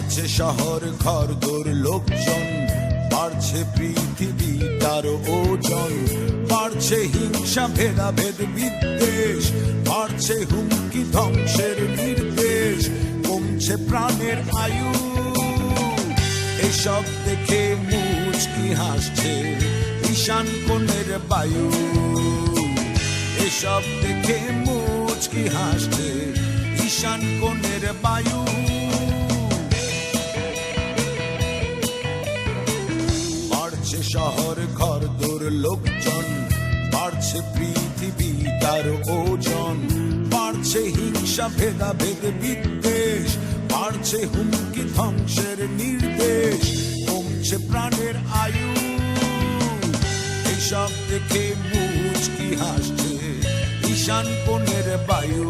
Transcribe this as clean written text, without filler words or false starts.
বাড়ছে শহর ঘরদোর লোকজন, বাড়ছে পৃথিবী তার ওজন, বাড়ছে হিংসা ভেদাভেদ বিদ্বেষ, বাড়ছে হুমকি ধ্বংসের নির্দেশ, কমছে প্রাণের আয়ু। এসব দেখে মুচকি হাসছে ঈশান কোণের বায়ু। এসব দেখে মুচকি হাসছে ঈশান কোণের বায়ু। বাড়ছে শহর ঘরদোর লোকজন, বাড়ছে পৃথিবী তার ওজন, বাড়ছে হিংসা ভেদাভেদ বিদ্বেষ, বাড়ছে হুমকি ধ্বংসের নির্দেশ, কমছে প্রাণের আয়ু। এসব দেখে মুচকি হাসছে ঈশান কোণের বায়ু।